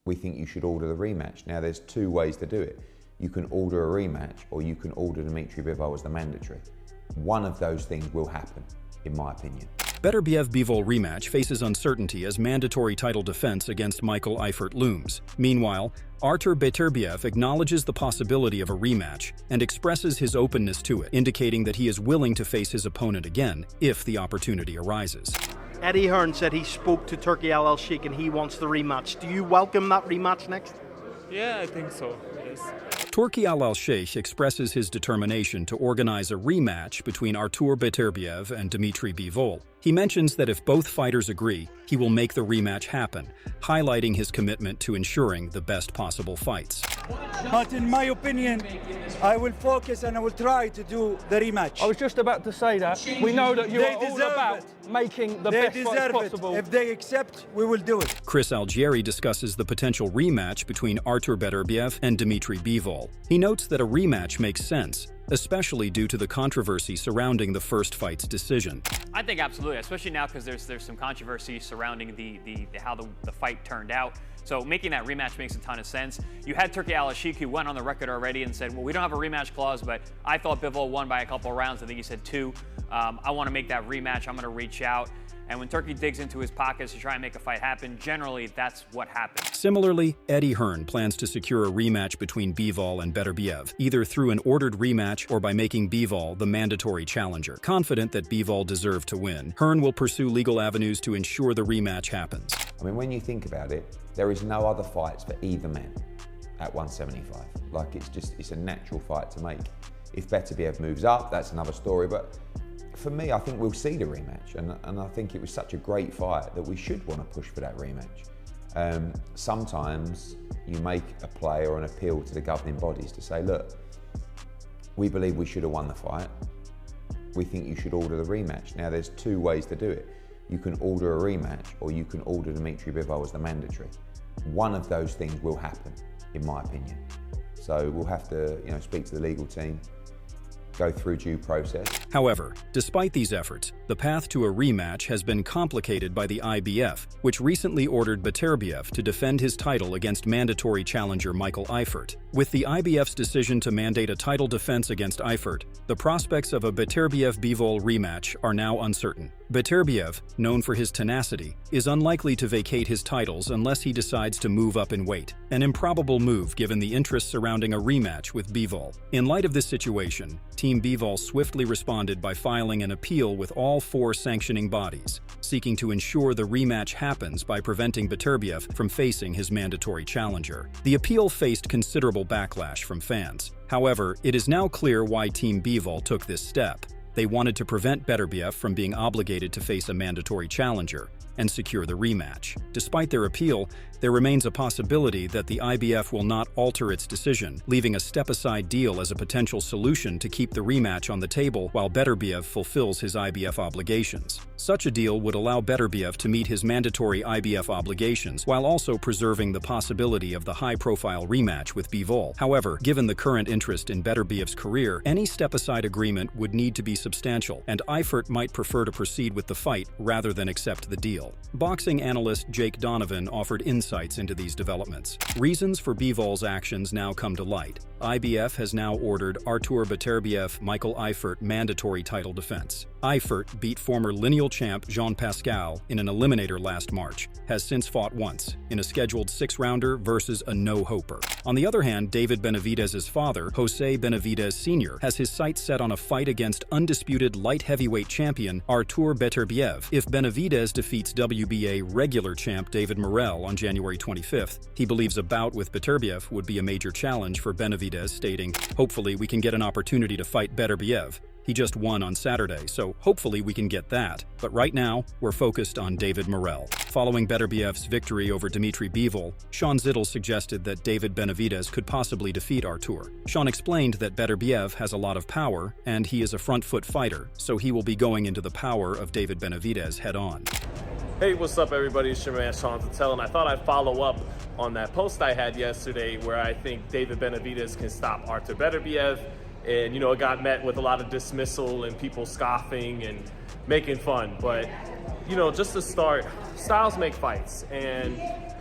we think you should order the rematch. Now, there's two ways to do it. You can order a rematch, or you can order Dimitri Bivol as the mandatory. One of those things will happen, in my opinion. Beterbiev-Bivol rematch faces uncertainty as mandatory title defense against Michael Eifert looms. Meanwhile, Artur Beterbiev acknowledges the possibility of a rematch and expresses his openness to it, indicating that he is willing to face his opponent again if the opportunity arises. Eddie Hearn said he spoke to Turki Al Sheikh and he wants the rematch. Do you welcome that rematch next? Yeah, I think so, yes. Turki Al Sheikh expresses his determination to organize a rematch between Artur Beterbiev and Dimitri Bivol. He mentions that if both fighters agree, he will make the rematch happen, highlighting his commitment to ensuring the best possible fights. But in my opinion, I will focus and I will try to do the rematch. I was just about to say that. We know that you are all about making the best fight possible. If they accept, we will do it. Chris Algieri discusses the potential rematch between Artur Beterbiev and Dimitri Bivol. He notes that a rematch makes sense, especially due to the controversy surrounding the first fight's decision. I think absolutely, especially now because there's some controversy surrounding how the fight turned out. So making that rematch makes a ton of sense. You had Turki Al Sheikh, who went on the record already and said, well, we don't have a rematch clause, but I thought Bivol won by a couple of rounds. I think he said 2. I want to make that rematch. I'm going to reach out. And when Turki digs into his pockets to try and make a fight happen, generally that's what happens. Similarly, Eddie Hearn plans to secure a rematch between Bivol and Beterbiev, either through an ordered rematch or by making Bivol the mandatory challenger. Confident that Bivol deserved to win, Hearn will pursue legal avenues to ensure the rematch happens. I mean, when you think about it, there is no other fights for either man at 175. Like, it's a natural fight to make. If Beterbiev moves up, that's another story, but for me, I think we'll see the rematch, and I think it was such a great fight that we should want to push for that rematch. Sometimes you make a play or an appeal to the governing bodies to say, look, we believe we should have won the fight. We think you should order the rematch. Now, there's two ways to do it. You can order a rematch, or you can order Dimitri Bivol as the mandatory. One of those things will happen, in my opinion. So we'll have to, speak to the legal team, go through due process. However, despite these efforts, the path to a rematch has been complicated by the IBF, which recently ordered Beterbiev to defend his title against mandatory challenger Michael Eifert. With the IBF's decision to mandate a title defense against Eifert, the prospects of a Beterbiev-Bivol rematch are now uncertain. Beterbiev, known for his tenacity, is unlikely to vacate his titles unless he decides to move up in weight, an improbable move given the interest surrounding a rematch with Bivol. In light of this situation, Team Bivol swiftly responded by filing an appeal with all 4 sanctioning bodies, seeking to ensure the rematch happens by preventing Beterbiev from facing his mandatory challenger. The appeal faced considerable backlash from fans. However, it is now clear why Team Bivol took this step. They wanted to prevent Beterbiev from being obligated to face a mandatory challenger and secure the rematch. Despite their appeal, there remains a possibility that the IBF will not alter its decision, leaving a step-aside deal as a potential solution to keep the rematch on the table while Beterbiev fulfills his IBF obligations. Such a deal would allow Beterbiev to meet his mandatory IBF obligations while also preserving the possibility of the high-profile rematch with Bivol. However, given the current interest in Beterbiev's career, any step-aside agreement would need to be substantial, and Eifert might prefer to proceed with the fight rather than accept the deal. Boxing analyst Jake Donovan offered insights into these developments. Reasons for Bivol's actions now come to light. IBF has now ordered Artur Beterbiev Michael Eifert mandatory title defense. Eifert beat former lineal champ Jean Pascal in an eliminator last March, has since fought once, in a scheduled 6-rounder versus a no-hoper. On the other hand, David Benavidez's father, Jose Benavidez Sr., has his sights set on a fight against undisputed light heavyweight champion Artur Beterbiev. If Benavidez defeats WBA regular champ David Morrell on January 25th, he believes a bout with Beterbiev would be a major challenge for Benavidez, stating, "Hopefully we can get an opportunity to fight Beterbiev. He just won on Saturday, so hopefully we can get that. But right now, we're focused on David Morrell." Following Beterbiev's victory over Dimitri Bivol, Sean Zittel suggested that David Benavidez could possibly defeat Artur. Sean explained that Beterbiev has a lot of power, and he is a front-foot fighter, so he will be going into the power of David Benavidez head-on. Hey, what's up, everybody? It's your man, Sean Zittel, and I thought I'd follow up on that post I had yesterday where I think David Benavidez can stop Artur Beterbiev. And, it got met with a lot of dismissal and people scoffing and making fun. But, just to start, styles make fights. And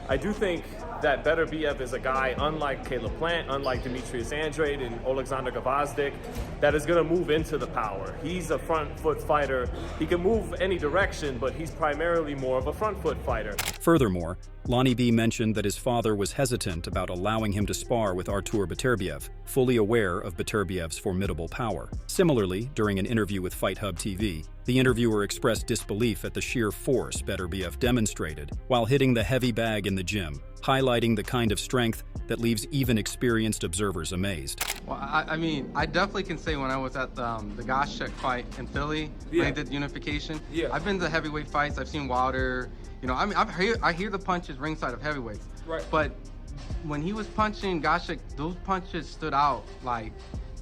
I do think that Beterbiev is a guy, unlike Caleb Plant, unlike Demetrius Andrade and Alexander Gvozdyk, that is going to move into the power. He's a front foot fighter. He can move any direction, but he's primarily more of a front foot fighter. Furthermore, Lonnie B mentioned that his father was hesitant about allowing him to spar with Artur Beterbiev, fully aware of Beterbiev's formidable power. Similarly, during an interview with Fight Hub TV, the interviewer expressed disbelief at the sheer force Beterbiev demonstrated while hitting the heavy bag in the gym, highlighting the kind of strength that leaves even experienced observers amazed. Well, I mean, I definitely can say when I was at the Gashek fight in Philly, when they did unification, I've been to heavyweight fights, I've seen Wilder, you know, I mean, I hear the punches ringside of heavyweights, but when he was punching Gashek, those punches stood out, like,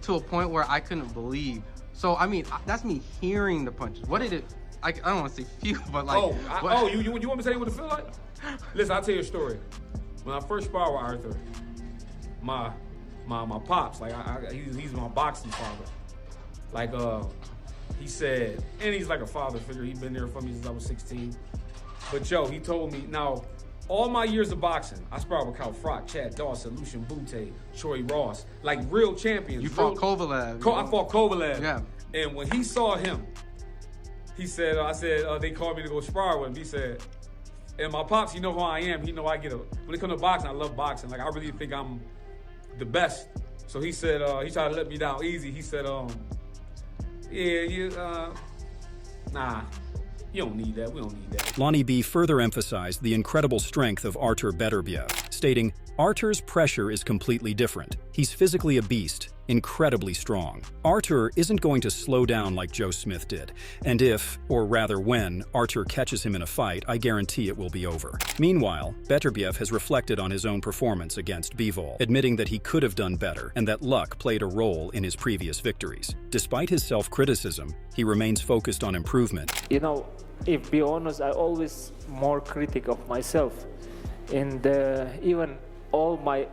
to a point where I couldn't believe. So, I mean, that's me hearing the punches. What did it, I don't want to say feel, but like... you want me to tell you what it feel like? Listen, I'll tell you a story. When I first sparred with Arthur, my pops, like he's my boxing father. Like he said, and he's like a father figure. He's been there for me since I was 16. But yo, he told me, now, all my years of boxing, I sparred with Cal Frock, Chad Dawson, Lucian Butte, Troy Ross, like real champions. You fought Kovalev. I fought Kovalev. Yeah. And when he saw him, he said, I said, they called me to go spar with him. He said, and my pops, he know who I am. He know when it comes to boxing, I love boxing. Like, I really think I'm the best. So he said, he tried to let me down easy. He said, nah, you don't need that. We don't need that. Lonnie B further emphasized the incredible strength of Artur Beterbiev, stating, Artur's pressure is completely different. He's physically a beast, incredibly strong. Artur isn't going to slow down like Joe Smith did, and if, or rather when, Artur catches him in a fight, I guarantee it will be over. Meanwhile, Beterbiev has reflected on his own performance against Bivol, admitting that he could have done better and that luck played a role in his previous victories. Despite his self-criticism, he remains focused on improvement. You know, if be honest, I always more critic of myself. And even all my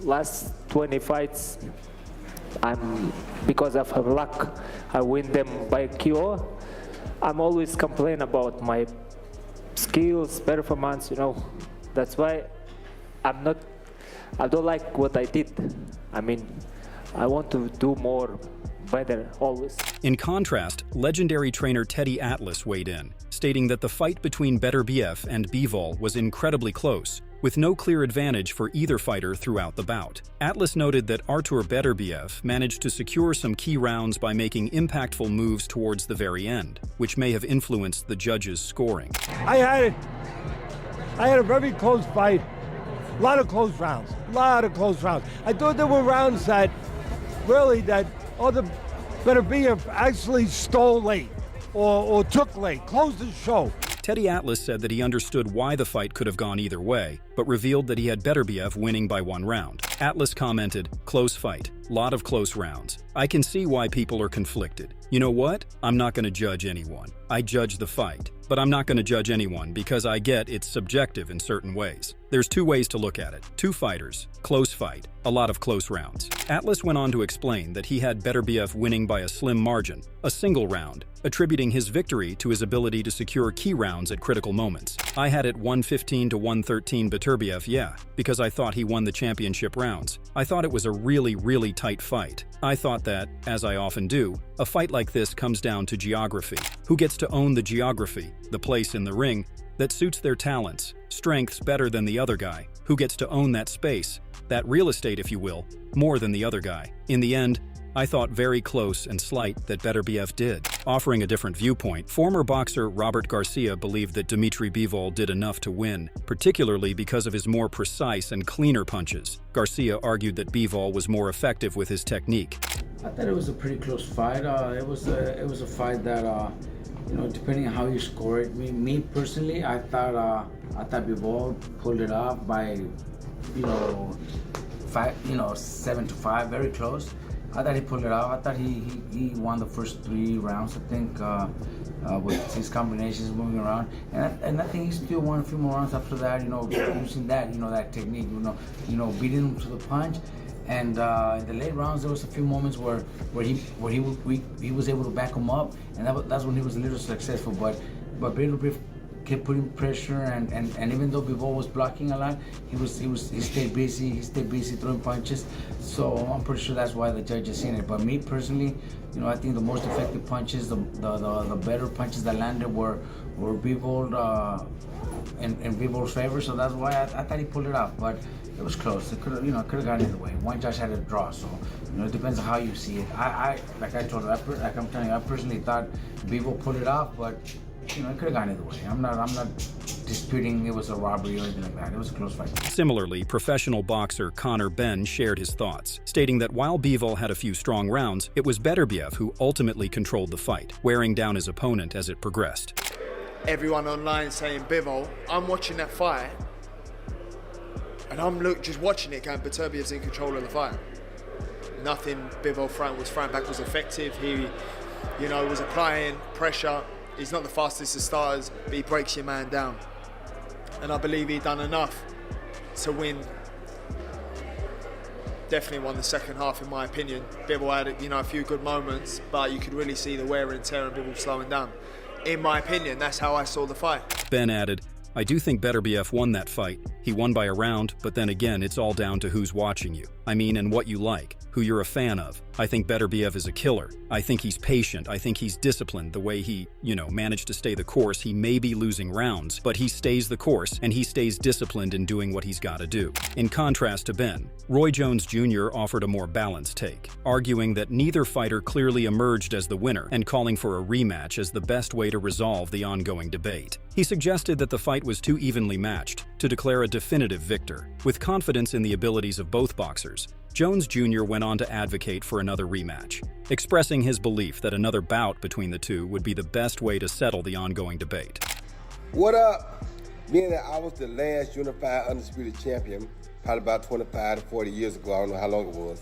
last 20 fights, because of her luck, I win them by KO. I'm always complain about my skills, performance, you know. That's why I don't like what I did. I mean, I want to do more, better, always. In contrast, legendary trainer Teddy Atlas weighed in, stating that the fight between Beterbiev and Bivol was incredibly close, with no clear advantage for either fighter throughout the bout. Atlas noted that Artur Beterbiev managed to secure some key rounds by making impactful moves towards the very end, which may have influenced the judges' scoring. I had a very close fight. A lot of close rounds. I thought there were rounds that other Beterbiev actually stole late or took late, closed the show. Teddy Atlas said that he understood why the fight could have gone either way, but revealed that he had Beterbiev winning by 1 round. Atlas commented, "Close fight, lot of close rounds. I can see why people are conflicted. You know what? I'm not going to judge anyone. I judge the fight. But I'm not going to judge anyone because I get it's subjective in certain ways. There's 2 ways to look at it. 2 fighters, close fight, a lot of close rounds." Atlas went on to explain that he had Beterbiev winning by a slim margin, a single round, attributing his victory to his ability to secure key rounds at critical moments. "I had it 115 to 113 Beterbiev, yeah, because I thought he won the championship rounds. I thought it was a really, really tight fight. I thought that, as I often do, a fight like this comes down to geography. Who gets to own the geography, the place in the ring, that suits their talents, strengths better than the other guy? Who gets to own that space, that real estate if you will, more than the other guy? In the end, I thought very close and slight that Beterbiev did." Offering a different viewpoint, former boxer Robert Garcia believed that Dmitry Bivol did enough to win, particularly because of his more precise and cleaner punches. Garcia argued that Bivol was more effective with his technique. I thought it was a pretty close fight. It was a fight that, you know, depending on how you score it. Me personally, I thought Bivol pulled it off by, you know, 7-5, very close. I thought he pulled it off. I thought he won the first 3 rounds, I think, with his combinations moving around. And I think he still won a few more rounds after that, you know, using that, you know, that technique, you know, beating him to the punch. And in the late rounds, there was a few moments where he was able to back him up, and that's when he was a little successful. But kept putting pressure, and even though Bivol was blocking a lot, he stayed busy. He stayed busy throwing punches. So I'm pretty sure that's why the judges seen it. But me personally, I think the most effective punches, the better punches that landed were Bivol in Bivol's favor. So that's why I thought he pulled it off. But it was close. It could have gone either way. One judge had a draw, so it depends on how you see it. Like I told you, like I'm telling you, I personally thought Bivol pulled it off, but it could have gone either way. I'm not disputing it was a robbery or anything like that. It was a close fight. Similarly, professional boxer Conor Benn shared his thoughts, stating that while Bivol had a few strong rounds, it was Beterbiev who ultimately controlled the fight, wearing down his opponent as it progressed. Everyone online saying Bivol, I'm watching that fight, and I'm just watching it going, Beterbiev's in control of the fight. Nothing Bivol was throwing back was effective. He, was applying pressure. He's not the fastest of starters, but he breaks your man down. And I believe he done enough to win. Definitely won the second half, in my opinion. Bivol had, a few good moments, but you could really see the wear and tear and Bivol slowing down. In my opinion, that's how I saw the fight. Ben added, I do think Beterbiev won that fight. He won by a round, but then again, it's all down to who's watching you. And what you like, who you're a fan of. I think Beterbiev is a killer. I think he's patient. I think he's disciplined. The way he, managed to stay the course. He may be losing rounds, but he stays the course, and he stays disciplined in doing what he's got to do. In contrast to Ben, Roy Jones Jr. offered a more balanced take, arguing that neither fighter clearly emerged as the winner and calling for a rematch as the best way to resolve the ongoing debate. He suggested that the fight was too evenly matched to declare a definitive victor. With confidence in the abilities of both boxers, Jones Jr. went on to advocate for another rematch, expressing his belief that another bout between the two would be the best way to settle the ongoing debate. What up? Being that I was the last unified undisputed champion, probably about 25 to 40 years ago, I don't know how long it was.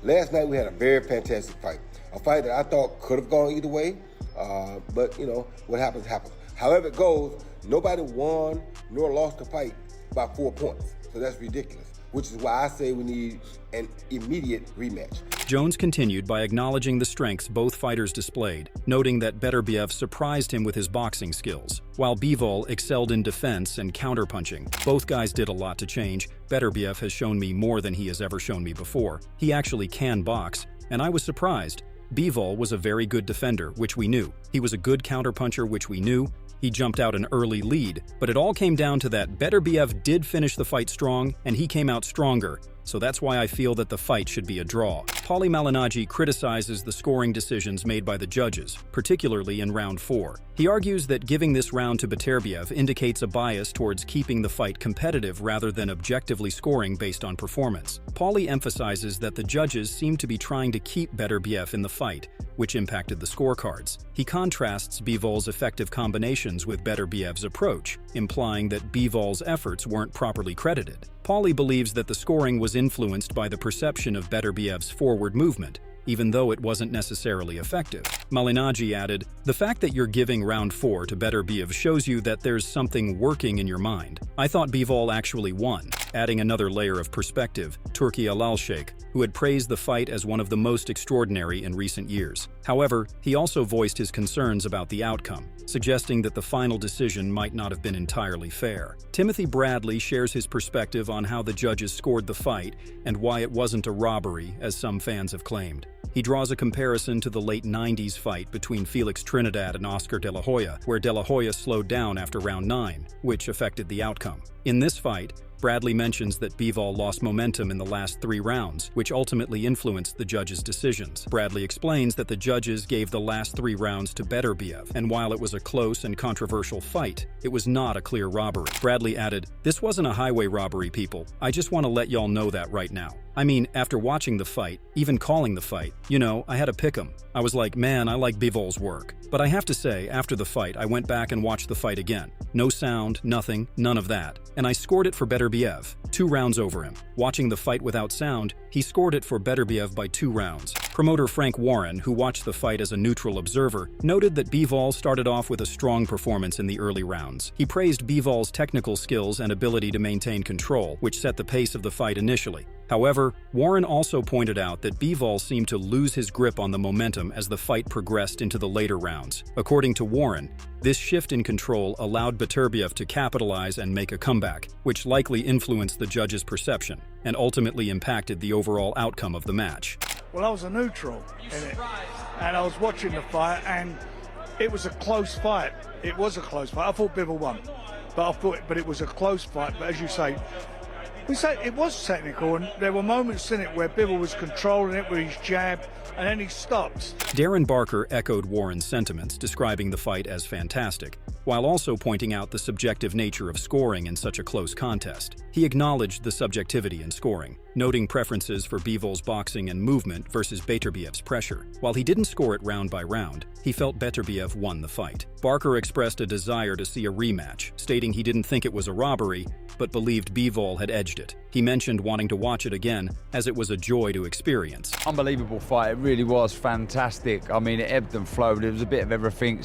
Last night we had a very fantastic fight. A fight that I thought could have gone either way, but what happens, happens. However it goes, nobody won nor lost the fight by 4 points, so that's ridiculous. Which is why I say we need an immediate rematch. Jones continued by acknowledging the strengths both fighters displayed, noting that Beterbiev surprised him with his boxing skills, while Bivol excelled in defense and counterpunching. Both guys did a lot to change. Beterbiev has shown me more than he has ever shown me before. He actually can box, and I was surprised. Bivol was a very good defender, which we knew. He was a good counterpuncher, which we knew. He jumped out an early lead, but it all came down to that Beterbiev did finish the fight strong, and he came out stronger, so that's why I feel that the fight should be a draw. Paulie Malignaggi criticizes the scoring decisions made by the judges, particularly in round 4. He argues that giving this round to Beterbiev indicates a bias towards keeping the fight competitive rather than objectively scoring based on performance. Paulie emphasizes that the judges seem to be trying to keep Beterbiev in the fight, which impacted the scorecards. He contrasts Bivol's effective combinations with Beterbiev's approach, implying that Bivol's efforts weren't properly credited. Paulie believes that the scoring was influenced by the perception of Beterbiev's forward movement, even though it wasn't necessarily effective. Malignaggi added, "The fact that you're giving round 4 to Beterbiev shows you that there's something working in your mind. I thought Bivol actually won." Adding another layer of perspective, Turki Alalshikh, who had praised the fight as one of the most extraordinary in recent years. However, he also voiced his concerns about the outcome, suggesting that the final decision might not have been entirely fair. Timothy Bradley shares his perspective on how the judges scored the fight and why it wasn't a robbery, as some fans have claimed. He draws a comparison to the late 90s fight between Felix Trinidad and Oscar De La Hoya, where De La Hoya slowed down after round 9, which affected the outcome. In this fight, Bradley mentions that Bivol lost momentum in the last 3 rounds, which ultimately influenced the judges' decisions. Bradley explains that the judges gave the last 3 rounds to Beterbiev, and while it was a close and controversial fight, it was not a clear robbery. Bradley added, "This wasn't a highway robbery, people. I just want to let y'all know that right now. I mean, after watching the fight, even calling the fight, I had to pick him. I was like, man, I like Bivol's work. But I have to say, after the fight, I went back and watched the fight again. No sound, nothing, none of that. And I scored it for Beterbiev, 2 rounds over him. Watching the fight without sound, he scored it for Beterbiev by 2 rounds. Promoter Frank Warren, who watched the fight as a neutral observer, noted that Bivol started off with a strong performance in the early rounds. He praised Bivol's technical skills and ability to maintain control, which set the pace of the fight initially. However, Warren also pointed out that Bivol seemed to lose his grip on the momentum as the fight progressed into the later rounds. According to Warren, this shift in control allowed Beterbiev to capitalize and make a comeback, which likely influenced the judges' perception and ultimately impacted the overall outcome of the match. Well, I was a neutral in it, and I was watching the fight, and it was a close fight. It was a close fight. I thought Bivol won, but it was a close fight. But as you say, it was technical, and there were moments in it where Bivol was controlling it with his jab, and then he stopped. Darren Barker echoed Warren's sentiments, describing the fight as fantastic, while also pointing out the subjective nature of scoring in such a close contest. He acknowledged the subjectivity in scoring, noting preferences for Bivol's boxing and movement versus Beterbiev's pressure. While he didn't score it round by round, he felt Beterbiev won the fight. Barker expressed a desire to see a rematch, stating he didn't think it was a robbery, but believed Bivol had edged it. He mentioned wanting to watch it again, as it was a joy to experience. Unbelievable fight, it really was fantastic. I mean, it ebbed and flowed, it was a bit of everything.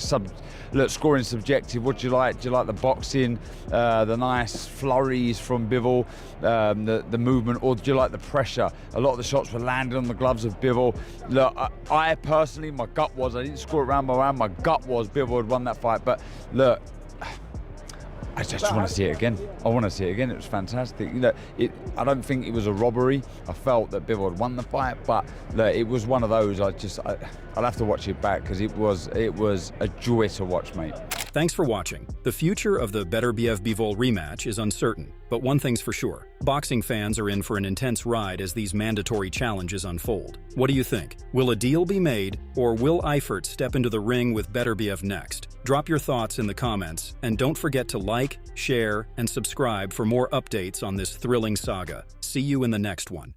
Look, scoring subjective, what do you like? Do you like the boxing, the nice flurries from Bivol, the movement, or do you like the pressure? A lot of the shots were landing on the gloves of Bivol. Look, I personally, my gut was, I didn't score it round by round, my gut was Bivol had won that fight, but look, I just want to see it again. I want to see it again. It was fantastic. I don't think it was a robbery. I felt that Bivol had won the fight, but look, it was one of those. I'll have to watch it back because it was a joy to watch, mate. Thanks for watching. The future of the Beterbiev-Bivol rematch is uncertain, but one thing's for sure. Boxing fans are in for an intense ride as these mandatory challenges unfold. What do you think? Will a deal be made, or will Eifert step into the ring with Beterbiev next? Drop your thoughts in the comments, and don't forget to like, share, and subscribe for more updates on this thrilling saga. See you in the next one.